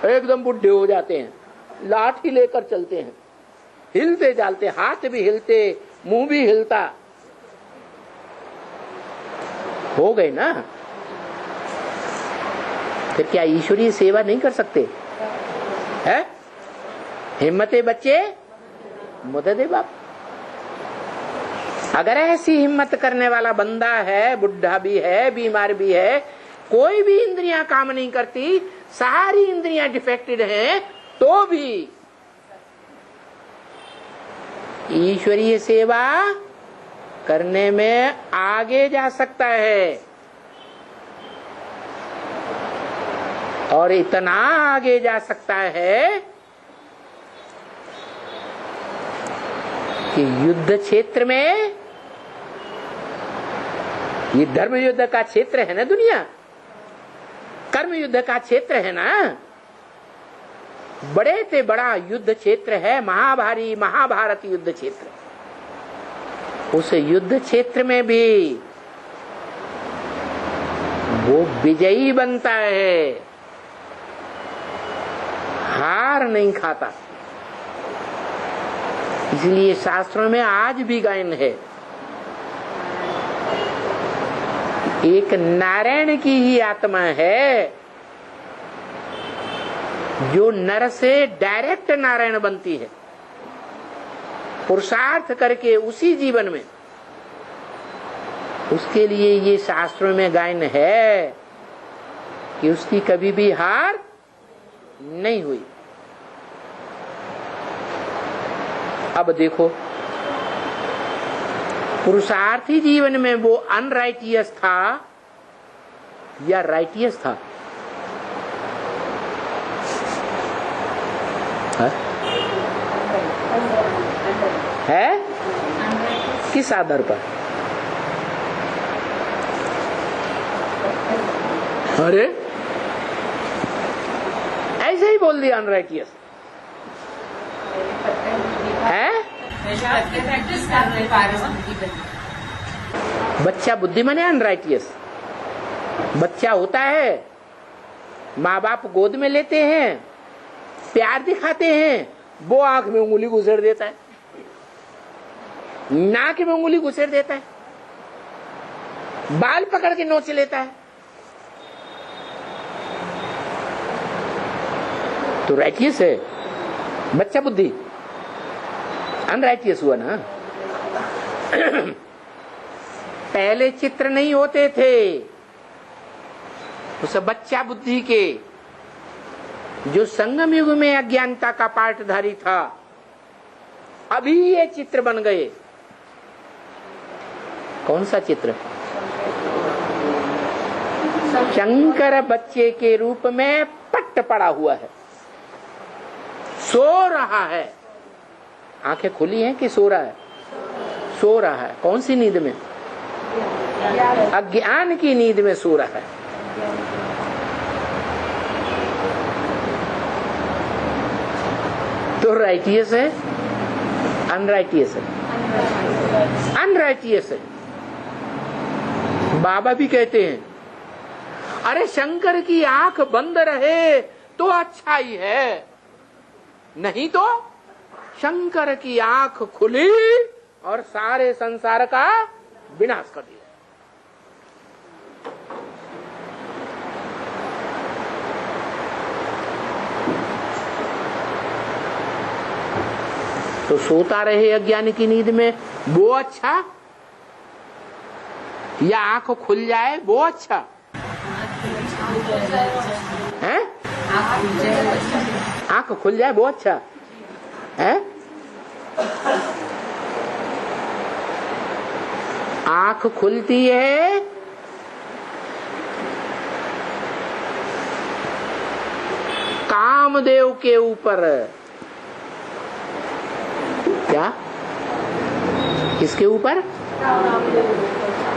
एकदम बुढ़े हो जाते हैं, लाठी लेकर चलते हैं, हिलते जालते, हाथ भी हिलते, मुंह भी हिलता, हो गए ना। फिर क्या ईश्वरीय सेवा नहीं कर सकते? है हिम्मते बच्चे मुददे बाप। अगर ऐसी हिम्मत करने वाला बंदा है, बुढ़ा भी है, बीमार भी है, कोई भी इंद्रियां काम नहीं करती, सारी इंद्रियां डिफेक्टेड हैं, तो भी ईश्वरीय सेवा करने में आगे जा सकता है। और इतना आगे जा सकता है कि युद्ध क्षेत्र में, ये धर्म युद्ध का क्षेत्र है ना दुनिया, कर्म युद्ध का क्षेत्र है ना, बड़े से बड़ा युद्ध क्षेत्र है महाभारी महाभारत युद्ध क्षेत्र। उस युद्ध क्षेत्र में भी वो विजयी बनता है, हार नहीं खाता। इसलिए शास्त्रों में आज भी गायन है, एक नारायण की ही आत्मा है जो नर से डायरेक्ट नारायण बनती है, पुरुषार्थ करके उसी जीवन में। उसके लिए ये शास्त्रों में गायन है कि उसकी कभी भी हार नहीं हुई। अब देखो, पुरुषार्थी जीवन में वो अनराइटियस था या राइटियस था? है किस आधार पर? अरे ऐसे ही बोल दिया अनराइटियस है। प्रैक्टिस कर रहे बच्चा बुद्धि माने अनराइटियस। बच्चा होता है, माँ बाप गोद में लेते हैं, प्यार दिखाते हैं, वो आंख में उंगली घुसेड़ देता है, नाक में उंगली घुसेड़ देता है, बाल पकड़ के नोच लेता है। तो राइटियस है बच्चा बुद्धि, अनराइटियस हुआ ना। पहले चित्र नहीं होते थे उस बच्चा बुद्धि के, जो संगम युग में अज्ञानता का पाठधारी था, अभी ये चित्र बन गए। कौन सा चित्र? शंकर बच्चे के रूप में पट्ट पड़ा हुआ है, सो रहा है। आंखें खुली हैं कि सो रहा है? सो रहा है। कौन सी नींद में? अज्ञान की नींद में सो रहा है। तो राइटियस है अनराइटियस है? अनराइटियस है। बाबा भी कहते हैं अरे शंकर की आंख बंद रहे तो अच्छा ही है, नहीं तो शंकर की आंख खुली और सारे संसार का विनाश कर दिया। तो सोता रहे अज्ञान की नींद में वो अच्छा, या आंख खुल जाए वो अच्छा है? आंख खुल जाए वो अच्छा है? आंख खुलती है कामदेव के ऊपर। क्या? किसके ऊपर?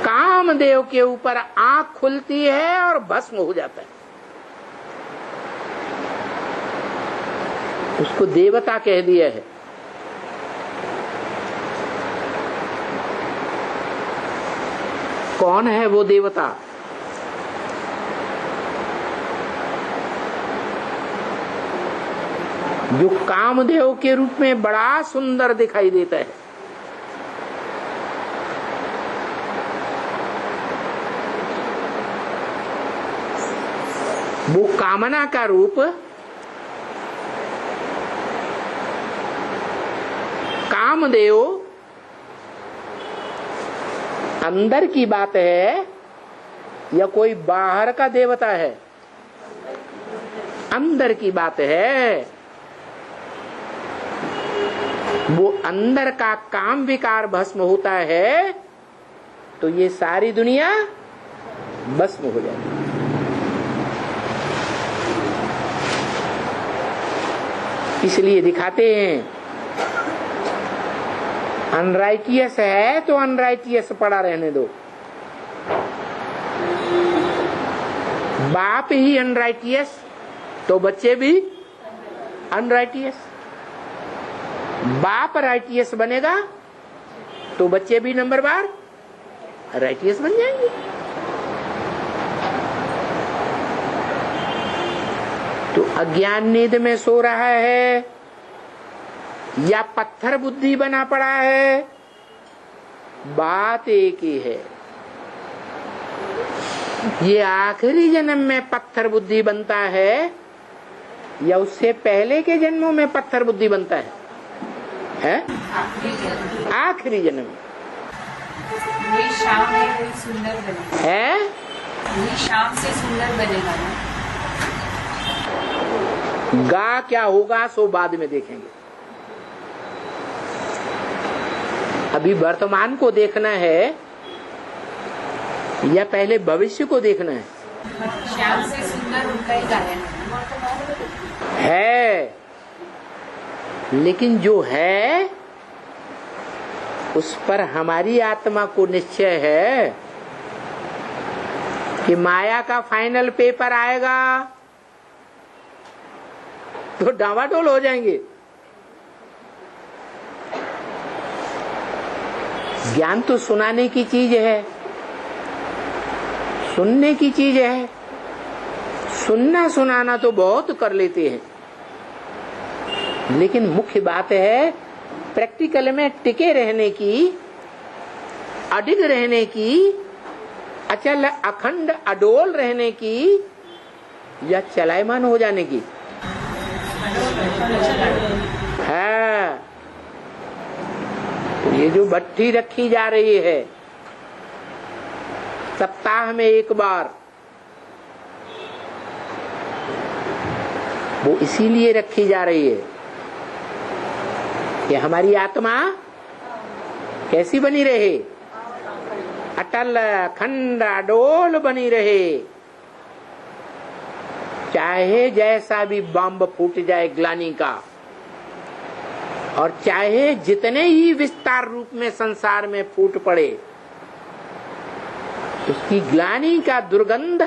कामदेव के ऊपर आंख खुलती है और भस्म हो जाता है। उसको देवता कह दिया है। कौन है वो देवता? जो कामदेव के रूप में बड़ा सुंदर दिखाई देता है। वो कामना का रूप कामदेव अंदर की बात है या कोई बाहर का देवता है? अंदर की बात है। वो अंदर का काम विकार भस्म होता है तो ये सारी दुनिया भस्म हो जाती है। इसलिए दिखाते हैं अनराइटियस है तो अनराइटियस पड़ा रहने दो। बाप ही अनराइटियस तो बच्चे भी अनराइटियस। बाप राइटियस बनेगा तो बच्चे भी नंबर बार राइटियस बन जाएंगे। तो अज्ञान नींद में सो रहा है या पत्थर बुद्धि बना पड़ा है, बात एक ही है। ये आखिरी जन्म में पत्थर बुद्धि बनता है या उससे पहले के जन्मों में पत्थर बुद्धि बनता है? आखिरी जन्म ये शाम है सुंदर बनेगा है। ये शाम से सुंदर बनेगा ना। गा क्या होगा सो बाद में देखेंगे। अभी वर्तमान को देखना है या पहले भविष्य को देखना है? शाम से सुंदर उनका ही गायन है लेकिन जो है उस पर हमारी आत्मा को निश्चय है कि माया का फाइनल पेपर आएगा तो डावाडोल हो जाएंगे। ज्ञान तो सुनाने की चीज है, सुनने की चीज है। सुनना सुनाना तो बहुत कर लेते हैं, लेकिन मुख्य बात है प्रैक्टिकल में टिके रहने की, अडिग रहने की, अचल अखंड अडोल रहने की, या चलायमान हो जाने की है। तो ये जो भट्टी रखी जा रही है सप्ताह में एक बार, वो इसीलिए रखी जा रही है कि हमारी आत्मा कैसी बनी रहे, अटल अखंड अडोल बनी रहे। चाहे जैसा भी बम फूट जाए ग्लानि का, और चाहे जितने ही विस्तार रूप में संसार में फूट पड़े, उसकी ग्लानि का दुर्गंध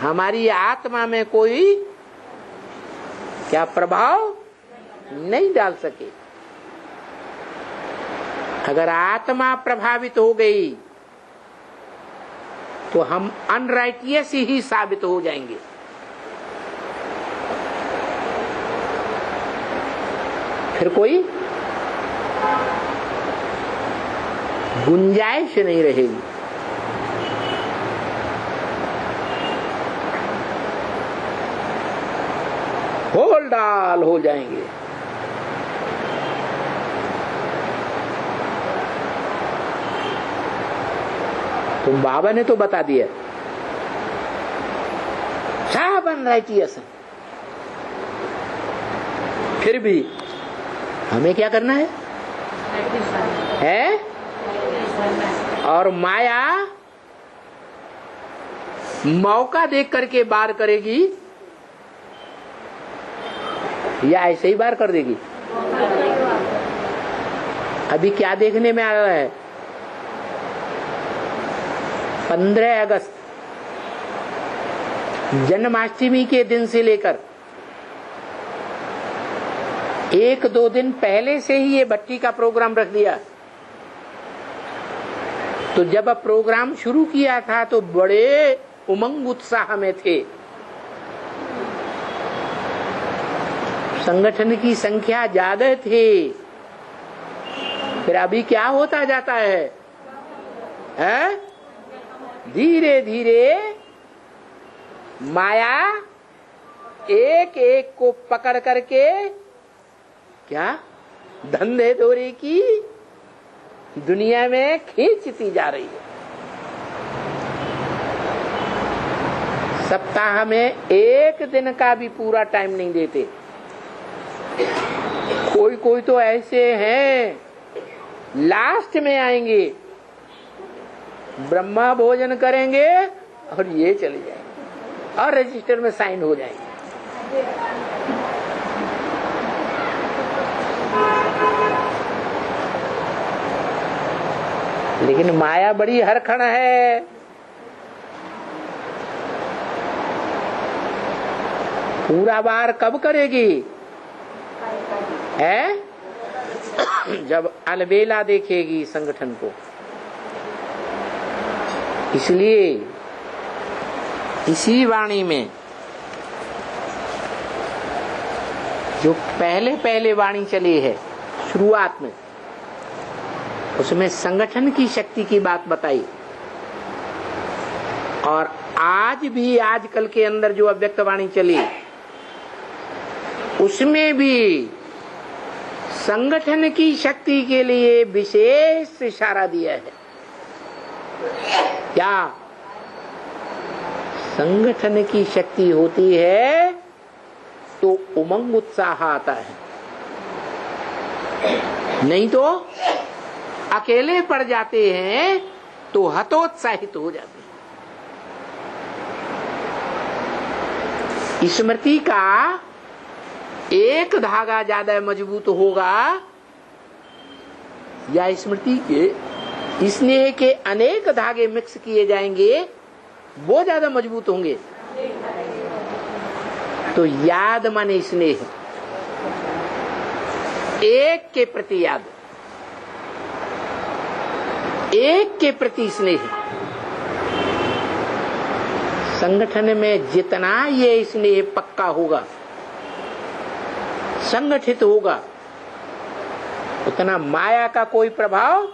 हमारी आत्मा में कोई क्या प्रभाव नहीं डाल सके। अगर आत्मा प्रभावित हो गई तो हम अनराइटियस ही साबित हो जाएंगे। फिर कोई गुंजाइश नहीं रहेगी। होल डाल हो जाएंगे। तो बाबा ने तो बता दिया सब अनराइटियस है, फिर भी हमें क्या करना है? और माया मौका देख करके बार करेगी या ऐसे ही बार कर देगी? अभी क्या देखने में आ रहा है? 15 अगस्त जन्माष्टमी के दिन से लेकर 1-2 दिन पहले से ही ये भट्टी का प्रोग्राम रख दिया। तो जब अब प्रोग्राम शुरू किया था तो बड़े उमंग उत्साह में थे। संगठन की संख्या ज्यादा थी। फिर अभी क्या होता जाता है? धीरे धीरे माया एक एक को पकड़ करके क्या धंधे धोरी की दुनिया में खींचती जा रही है। सप्ताह में एक दिन का भी पूरा टाइम नहीं देते। कोई कोई तो ऐसे हैं लास्ट में आएंगे, ब्रह्मा भोजन करेंगे और ये चले जाएंगे और रजिस्टर में साइन हो जाएंगे। लेकिन माया बड़ी हरखण है। पूरा बार कब करेगी? जब अलबेला देखेगी संगठन को। इसलिए इसी वाणी में जो पहले पहले वाणी चली है शुरुआत में, उसमें संगठन की शक्ति की बात बताई। और आज भी आजकल के अंदर जो अव्यक्त वाणी चली उसमें भी संगठन की शक्ति के लिए विशेष इशारा दिया है। क्या संगठन की शक्ति होती है तो उमंग उत्साह आता है, नहीं तो अकेले पड़ जाते हैं तो हतोत्साहित हो जाते हैं। स्मृति का एक धागा ज्यादा मजबूत होगा या स्मृति के स्नेह के अनेक धागे मिक्स किए जाएंगे वो ज्यादा मजबूत होंगे? तो याद माने स्नेह, एक के प्रति याद, एक के प्रति स्नेह। संगठन में जितना ये स्नेह पक्का होगा, संगठित होगा, उतना माया का कोई प्रभाव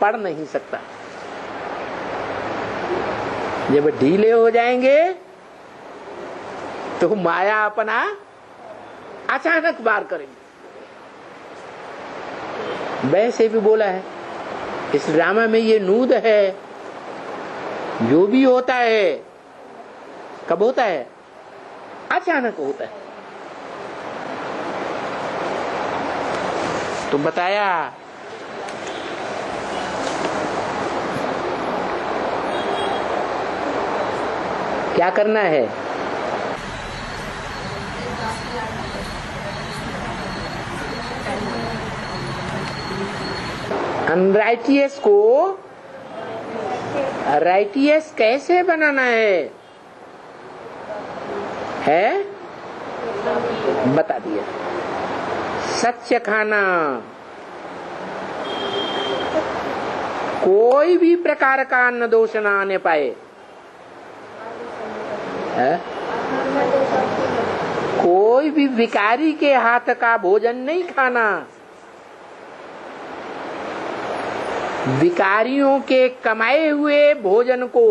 पड़ नहीं सकता। जब ढीले हो जाएंगे तो माया अपना अचानक वार करेंगे। वैसे भी बोला है इस ड्रामा में, ये नूद है, जो भी होता है कब होता है? अचानक होता है। तो बताया क्या करना है? अनराइटियस को राइटियस कैसे बनाना है बता दिया। सच खाना, कोई भी प्रकार का अन्न दोष न आने पाए, है? कोई भी भिखारी के हाथ का भोजन नहीं खाना, भिखारियों के कमाए हुए भोजन को,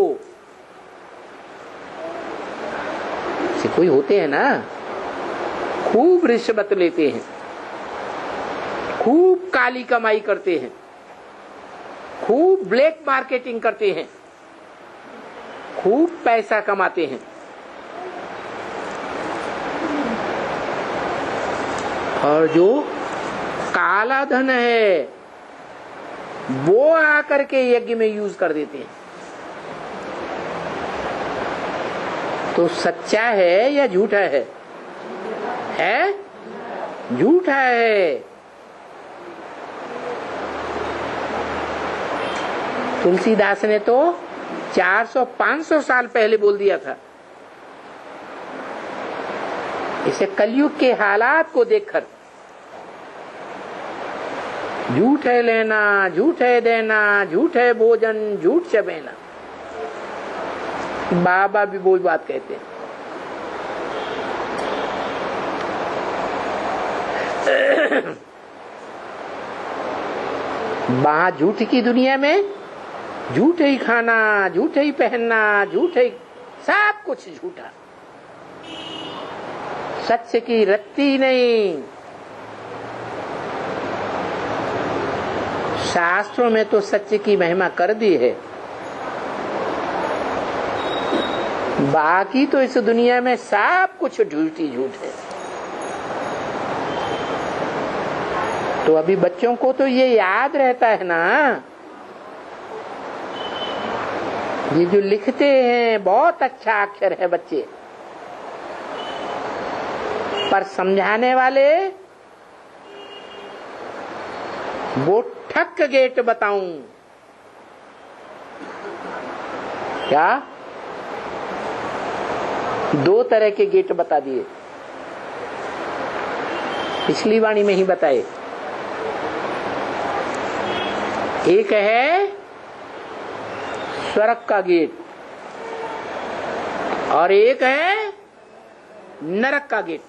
से कोई होते हैं ना खूब रिश्वत लेते हैं, खूब काली कमाई करते हैं, खूब ब्लैक मार्केटिंग करते हैं, खूब पैसा कमाते हैं, और जो काला धन है वो आकर के यज्ञ में यूज कर देते हैं। तो सच्चा है या झूठा है? झूठा है। तुलसीदास ने तो 400-500 साल पहले बोल दिया था। इसे कलयुग के हालात को देखकर, झूठ है लेना, झूठ है देना, झूठ है भोजन, झूठ चबेना, बाबा भी वो बात कहते हैं। वहां झूठ की दुनिया में झूठ ही खाना, झूठ ही पहनना, झूठ ही सब कुछ झूठा, सत्य की रत्ती नहीं। शास्त्रों में तो सत्य की महिमा कर दी है, बाकी तो इस दुनिया में सब कुछ झूठी झूठ है। तो अभी बच्चों को तो ये याद रहता है ना, ये जो लिखते हैं बहुत अच्छा अक्षर है बच्चे, पर समझाने वाले वो ठक गेट बताऊं क्या? 2 तरह के गेट बता दिए, पिछली वाणी में ही बताए। एक है स्वर्ग का गेट और एक है नरक का गेट।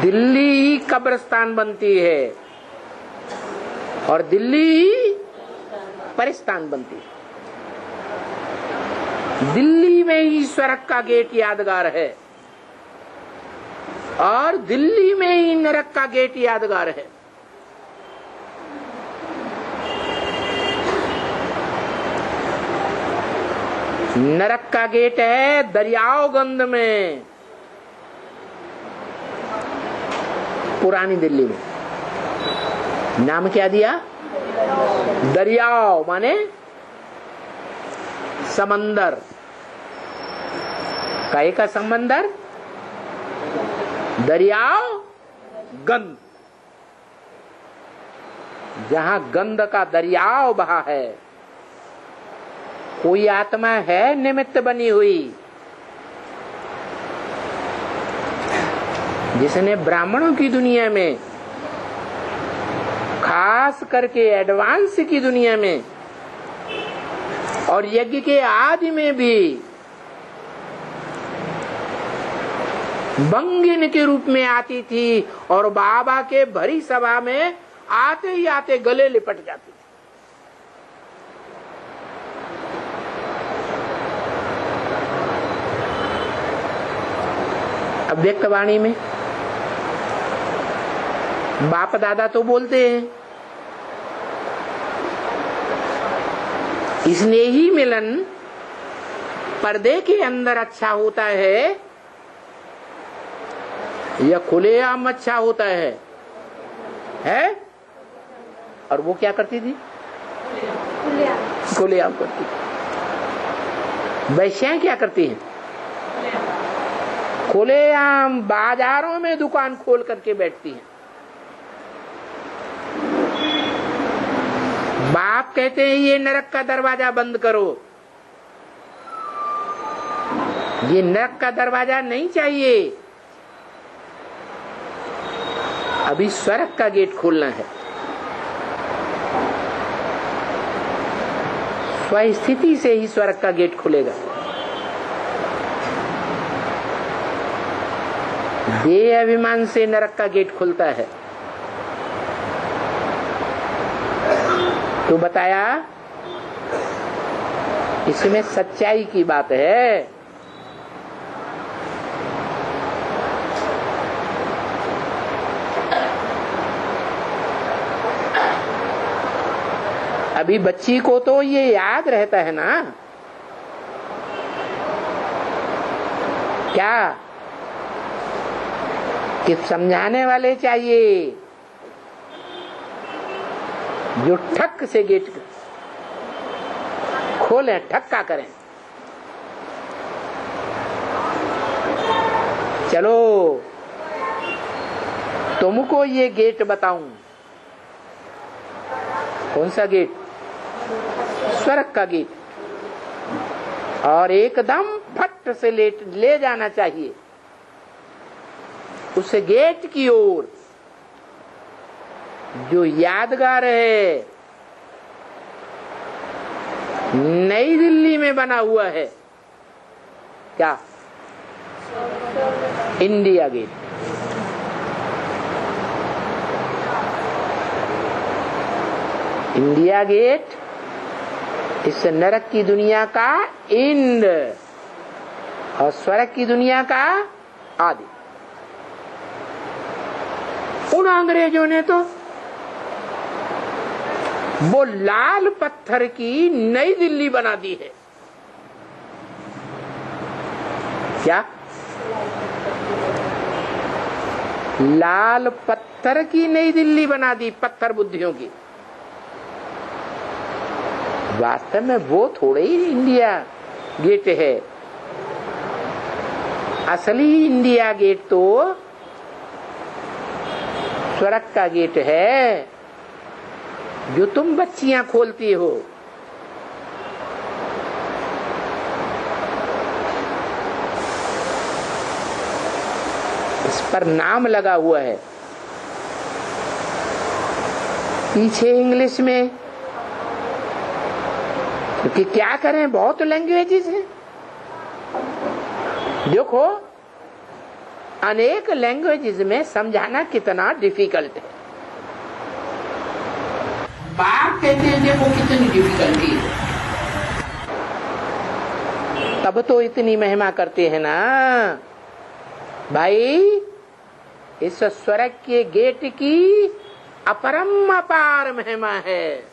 दिल्ली ही कब्रिस्तान बनती है और दिल्ली ही परिस्तान बनती है। दिल्ली में ही स्वर्ग का गेट यादगार है और दिल्ली में ही नरक का गेट यादगार है। नरक का गेट है दरियाओगंज में, पुरानी दिल्ली में। नाम क्या दिया? दरियाओ माने समंदर, कहे का समंदर, दरियाओ गंध, जहां गंध का दरियाव बहा है, कोई आत्मा है निमित्त बनी हुई जिसने ब्राह्मणों की दुनिया में, खास करके एडवांस की दुनिया में और यज्ञ के आदि में भी बंगिन के रूप में आती थी और बाबा के भरी सभा में आते ही आते गले लिपट जाती थी। अव्यक्त वाणी में बाप दादा तो बोलते हैं, स्नेही मिलन पर्दे के अंदर अच्छा होता है या खुलेआम अच्छा होता है? और वो क्या करती थी? खुलेआम करती थी। वैश्याएं क्या करती हैं? खुलेआम बाजारों में दुकान खोल करके बैठती हैं। बाप कहते हैं ये नरक का दरवाजा बंद करो, ये नरक का दरवाजा नहीं चाहिए, अभी स्वर्ग का गेट खोलना है। स्वस्थिति से ही स्वर्ग का गेट खुलेगा। देह अभिमान से नरक का गेट खुलता है। तो बताया इसमें सच्चाई की बात है। अभी बच्ची को तो ये याद रहता है ना, क्या कि समझाने वाले चाहिए जो ठक से गेट खोलें, ठक्का करें। चलो तुमको ये गेट बताऊं। कौन सा गेट? स्वर्ग का गेट। और एकदम फट से ले जाना चाहिए उस गेट की ओर जो यादगार है, नई दिल्ली में बना हुआ है। क्या? India gate. इंडिया गेट इस नरक की दुनिया का एंड और स्वर्ग की दुनिया का आदि। उन अंग्रेजों ने तो वो लाल पत्थर की नई दिल्ली बना दी है। क्या? लाल पत्थर की नई दिल्ली बना दी, पत्थर बुद्धियों की। वास्तव में वो थोड़े ही इंडिया गेट है। असली इंडिया गेट तो स्वर्ग का गेट है जो तुम बच्चियां खोलती हो। इस पर नाम लगा हुआ है। पीछे इंग्लिश में, क्योंकि क्या करें, बहुत लैंग्वेजेस हैं। देखो अनेक लैंग्वेजेस में समझाना कितना डिफिकल्ट है। बाप कहते हैं देखो कितनी डिफिकल्टी है, तब तो इतनी महिमा करते हैं ना भाई। इस स्वर्ग के गेट की अपरम अपार महिमा है।